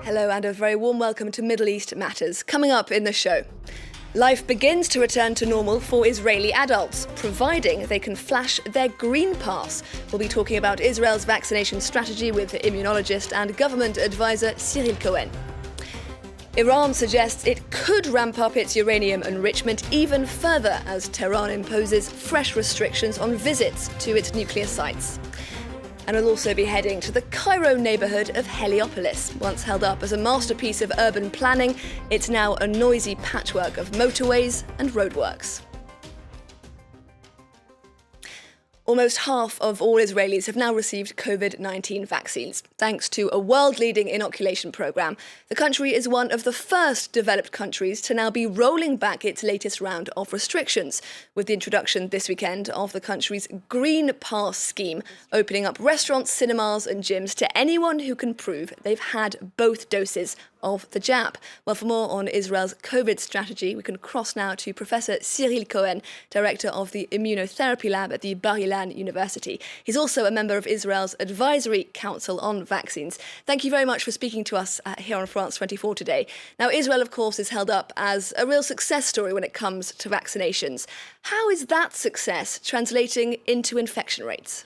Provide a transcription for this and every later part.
Hello and a very warm welcome to Middle East Matters. Coming up in the show, life begins to return to normal for Israeli adults, providing they can flash their green pass. We'll be talking about Israel's vaccination strategy with immunologist and government advisor Cyrille Cohen. Iran suggests it could ramp up its uranium enrichment even further as Tehran imposes fresh restrictions on visits to its nuclear sites. And we'll also be heading to the Cairo neighbourhood of Heliopolis. Once held up as a masterpiece of urban planning, it's now a noisy patchwork of motorways and roadworks. Almost half of all Israelis have now received Covid-19 vaccines. Thanks to a world-leading inoculation programme, the country is one of the first developed countries to now be rolling back its latest round of restrictions, with the introduction this weekend of the country's Green Pass scheme, opening up restaurants, cinemas and gyms to anyone who can prove they've had both doses of the jab. Well, for more on Israel's COVID strategy, we can cross now to Professor Cyrille Cohen, director of the Immunotherapy Lab at the Bar-Ilan University. He's also a member of Israel's Advisory Council on Vaccines. Thank you very much for speaking to us here on France 24 today. Now, Israel, of course, is held up as a real success story when it comes to vaccinations. How is that success translating into infection rates?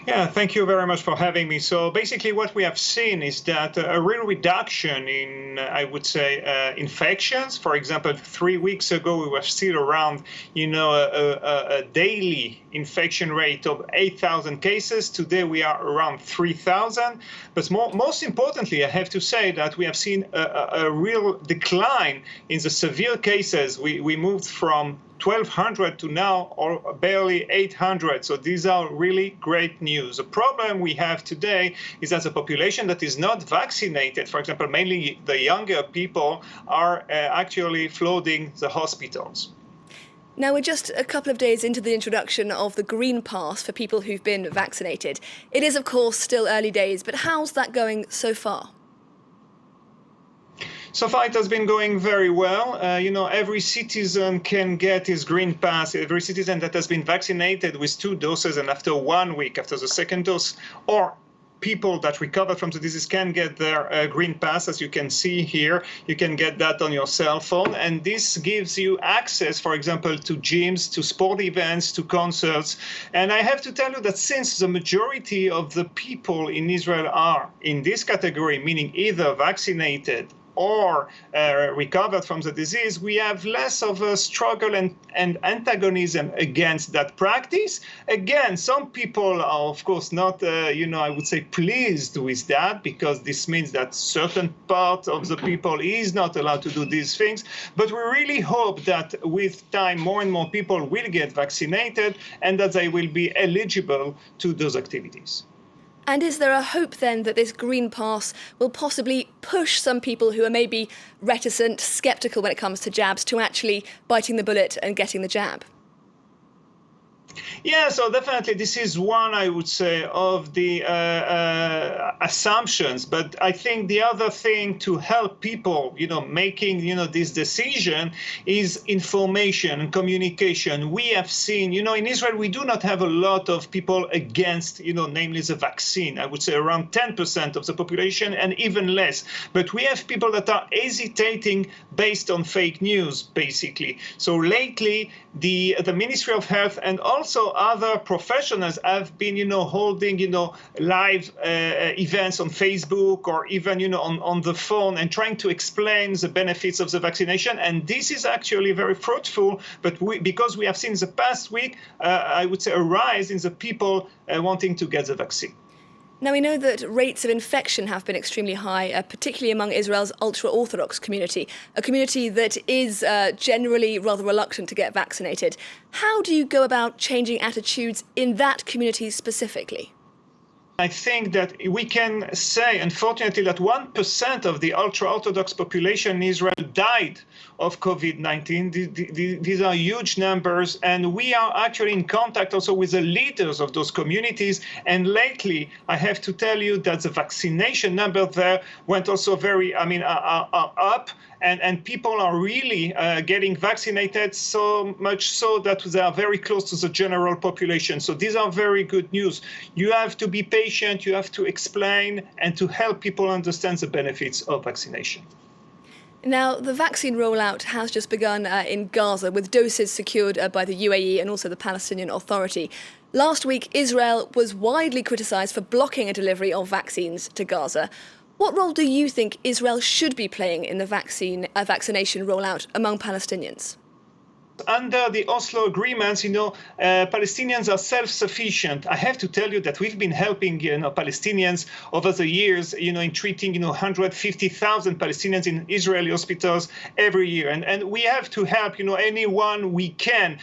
Yeah, thank you very much for having me. So basically what we have seen is that a real reduction in, I would say, infections. For example, 3 weeks ago, we were still around, a daily infection rate of 8,000 cases. Today, we are around 3,000. But most importantly, I have to say that we have seen a real decline in the severe cases. We moved from 1,200 to now or barely 800. So these are really great news. The problem we have today is that the population that is not vaccinated, for example, mainly the younger people, are actually flooding the hospitals. Now, we're just a couple of days into the introduction of the Green Pass for people who've been vaccinated. It is, of course, still early days, but how's that going so far? So far, it has been going very well. Every citizen can get his green pass. Every citizen that has been vaccinated with 2 doses and after 1 week after the second dose, or people that recovered from the disease can get their green pass. As you can see here, you can get that on your cell phone. And this gives you access, for example, to gyms, to sport events, to concerts. And I have to tell you that since the majority of the people in Israel are in this category, meaning either vaccinated or recovered from the disease, we have less of a struggle and antagonism against that practice. Again, some people are, of course, not, I would say, pleased with that, because this means that certain part of the people is not allowed to do these things. But we really hope that with time, more and more people will get vaccinated and that they will be eligible to those activities. And is there a hope then that this Green Pass will possibly push some people who are maybe reticent, sceptical when it comes to jabs, to actually biting the bullet and getting the jab? Yeah, so definitely this is one, I would say, of the assumptions. But I think the other thing to help people, making, this decision is information and communication. We have seen, in Israel, we do not have a lot of people against, namely the vaccine. I would say around 10% of the population and even less. But we have people that are hesitating based on fake news, basically. So lately, the Ministry of Health and also other professionals have been, holding, live events on Facebook or even, on the phone and trying to explain the benefits of the vaccination. And this is actually very fruitful. But because we have seen the past week, I would say, a rise in the people wanting to get the vaccine. Now, we know that rates of infection have been extremely high, particularly among Israel's ultra-Orthodox community, a community that is generally rather reluctant to get vaccinated. How do you go about changing attitudes in that community specifically? I think that we can say, unfortunately, that 1% of the ultra-Orthodox population in Israel died of COVID-19. These are huge numbers, and we are actually in contact also with the leaders of those communities. And lately, I have to tell you that the vaccination number there went also very, up. and people are really getting vaccinated, so much so that they are very close to the general population. So these are very good news. You have to be patient, you have to explain and to help people understand the benefits of vaccination. Now, the vaccine rollout has just begun in Gaza, with doses secured by the UAE and also the Palestinian Authority. Last week, Israel was widely criticised for blocking a delivery of vaccines to Gaza. What role do you think Israel should be playing in the vaccination rollout among Palestinians? Under the Oslo agreements, Palestinians are self-sufficient. I have to tell you that we've been helping, Palestinians over the years, in treating, 150,000 Palestinians in Israeli hospitals every year, and we have to help, anyone we can.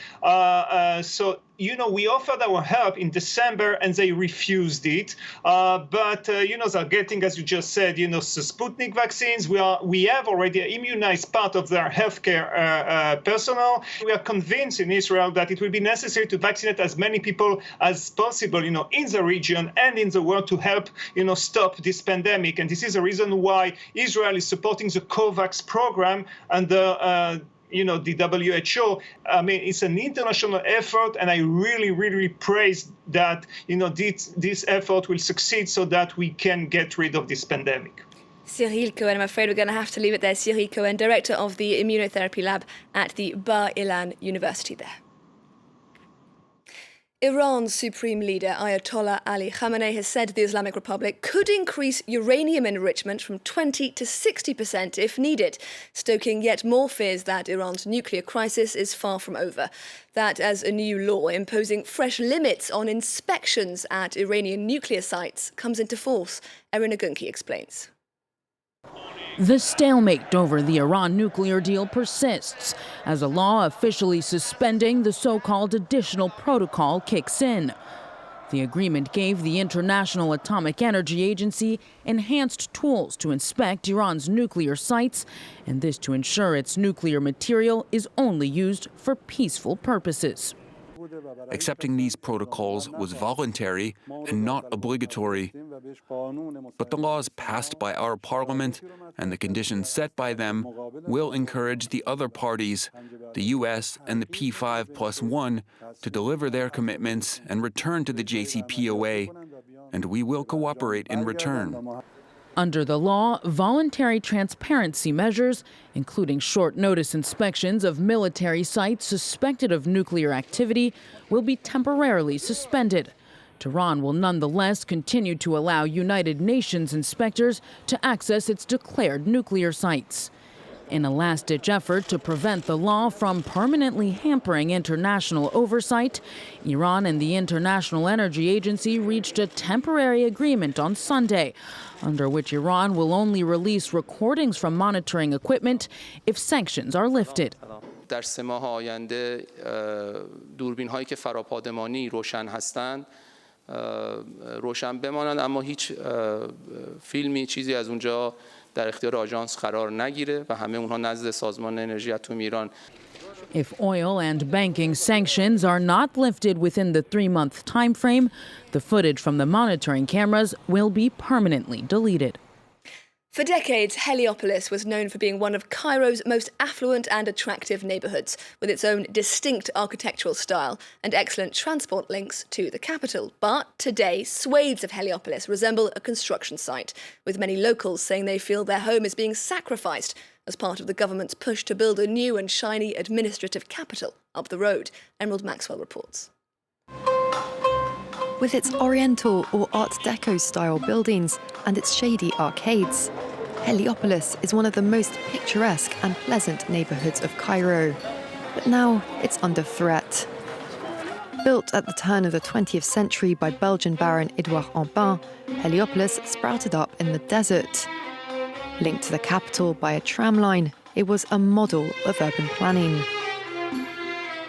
We offered our help in December and they refused it. But they're getting, as you just said, the Sputnik vaccines. We have already immunized part of their healthcare personnel. We are convinced in Israel that it will be necessary to vaccinate as many people as possible, in the region and in the world to help, stop this pandemic. And this is the reason why Israel is supporting the COVAX program and the WHO. I mean, it's an international effort, and I really, really praise that, this effort will succeed so that we can get rid of this pandemic. Cyrille Cohen, I'm afraid we're going to have to leave it there. Cyrille Cohen, director of the Immunotherapy Lab at the Bar-Ilan University there. Iran's supreme leader, Ayatollah Ali Khamenei, has said the Islamic Republic could increase uranium enrichment from 20 to 60% if needed, stoking yet more fears that Iran's nuclear crisis is far from over. That as a new law imposing fresh limits on inspections at Iranian nuclear sites comes into force. Erin Agunki explains. The stalemate over the Iran nuclear deal persists as a law officially suspending the so-called additional protocol kicks in. The agreement gave the International Atomic Energy Agency enhanced tools to inspect Iran's nuclear sites, and this to ensure its nuclear material is only used for peaceful purposes. Accepting these protocols was voluntary and not obligatory. But the laws passed by our parliament and the conditions set by them will encourage the other parties, the US and the P5+1, to deliver their commitments and return to the JCPOA, and we will cooperate in return. Under the law, voluntary transparency measures, including short-notice inspections of military sites suspected of nuclear activity, will be temporarily suspended. Tehran will nonetheless continue to allow United Nations inspectors to access its declared nuclear sites. In a last-ditch effort to prevent the law from permanently hampering international oversight, Iran and the International Energy Agency reached a temporary agreement on Sunday, under which Iran will only release recordings from monitoring equipment if sanctions are lifted. در 3 ماه آینده دوربین‌هایی که فراپادمانی روشن هستند روشن بمانند، اما هیچ فیلمی چیزی از اونجا در اختیار آژانس قرار نگیره و همه اونها نزد سازمان انرژی اتمی ایران. If oil and banking sanctions are not lifted within the 3-month time frame, the footage from the monitoring cameras will be permanently deleted. For decades, Heliopolis was known for being one of Cairo's most affluent and attractive neighbourhoods, with its own distinct architectural style and excellent transport links to the capital. But today, swathes of Heliopolis resemble a construction site, with many locals saying they feel their home is being sacrificed as part of the government's push to build a new and shiny administrative capital up the road. Emerald Maxwell reports. With its Oriental or Art Deco-style buildings and its shady arcades, Heliopolis is one of the most picturesque and pleasant neighbourhoods of Cairo. But now it's under threat. Built at the turn of the 20th century by Belgian Baron Edouard Aubin, Heliopolis sprouted up in the desert. Linked to the capital by a tram line, it was a model of urban planning.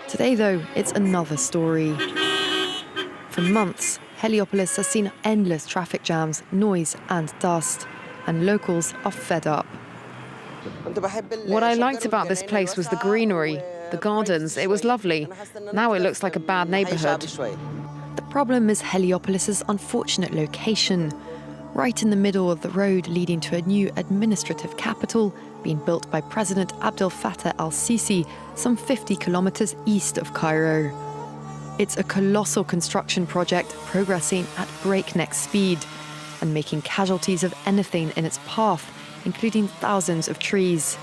Today, though, it's another story. For months, Heliopolis has seen endless traffic jams, noise and dust, and locals are fed up. What I liked about this place was the greenery, the gardens. It was lovely. Now it looks like a bad neighbourhood. The problem is Heliopolis's unfortunate location, right in the middle of the road leading to a new administrative capital being built by President Abdel Fattah al-Sisi some 50 kilometers east of Cairo. It's a colossal construction project progressing at breakneck speed and making casualties of anything in its path, including thousands of trees.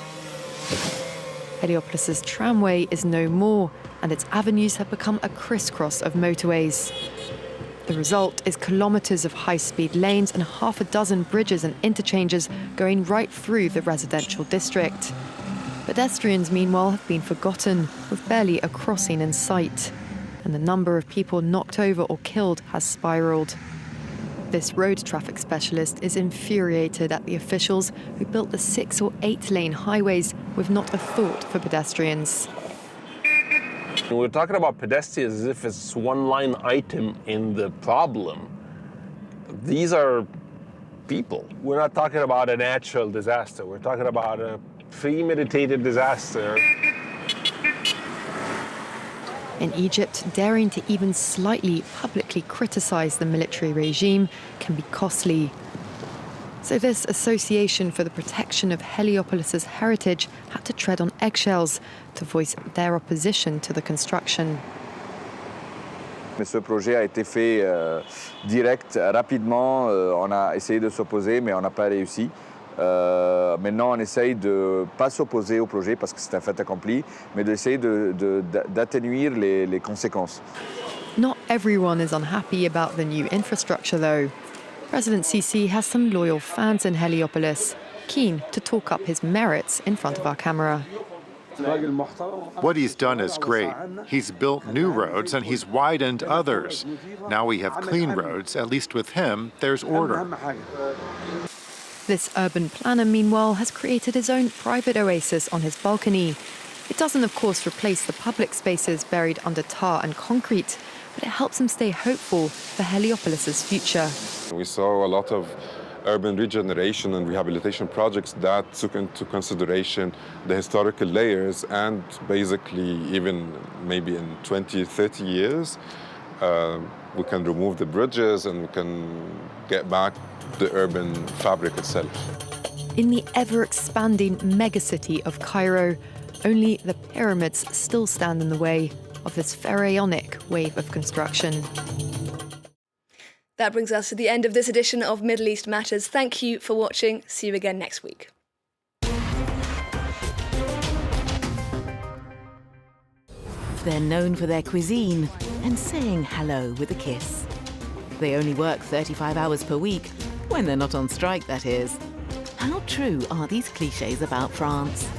Heliopolis' tramway is no more, and its avenues have become a crisscross of motorways. The result is kilometres of high-speed lanes and half a dozen bridges and interchanges going right through the residential district. Pedestrians, meanwhile, have been forgotten, with barely a crossing in sight. And the number of people knocked over or killed has spiralled. This road traffic specialist is infuriated at the officials who built the 6 or 8 lane highways with not a thought for pedestrians. We're talking about pedestrians as if it's one line item in the problem. These are people. We're not talking about a natural disaster. We're talking about a premeditated disaster. In Egypt, daring to even slightly publicly criticize the military regime can be costly. So this Association for the Protection of Heliopolis' heritage had to tread on eggshells to voice their opposition to the construction. Mais ce projet a été fait direct, rapidement. On a essayé de s'opposer, mais on n'a pas réussi. Maintenant, on essaye de ne pas s'opposer au projet parce que c'est un fait accompli, mais d'essayer d'atténuer les conséquences. Not everyone is unhappy about the new infrastructure, though. President Sisi has some loyal fans in Heliopolis, keen to talk up his merits in front of our camera. What he's done is great. He's built new roads and he's widened others. Now we have clean roads. At least with him, there's order. This urban planner, meanwhile, has created his own private oasis on his balcony. It doesn't, of course, replace the public spaces buried under tar and concrete, but it helps him stay hopeful for Heliopolis' future. We saw a lot of urban regeneration and rehabilitation projects that took into consideration the historical layers, and basically even maybe in 20, 30 years, we can remove the bridges and we can get back the urban fabric itself. In the ever-expanding megacity of Cairo, only the pyramids still stand in the way of this pharaonic wave of construction. That brings us to the end of this edition of Middle East Matters. Thank you for watching. See you again next week. They're known for their cuisine and saying hello with a kiss. They only work 35 hours per week, when they're not on strike, that is. How true are these clichés about France?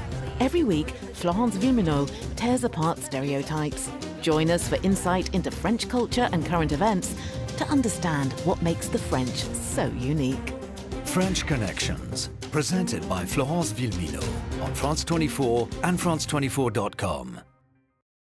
Every week, Florence Villeminot tears apart stereotypes. Join us for insight into French culture and current events to understand what makes the French so unique. French Connections, presented by Florence Villeminot on France 24 and France24.com.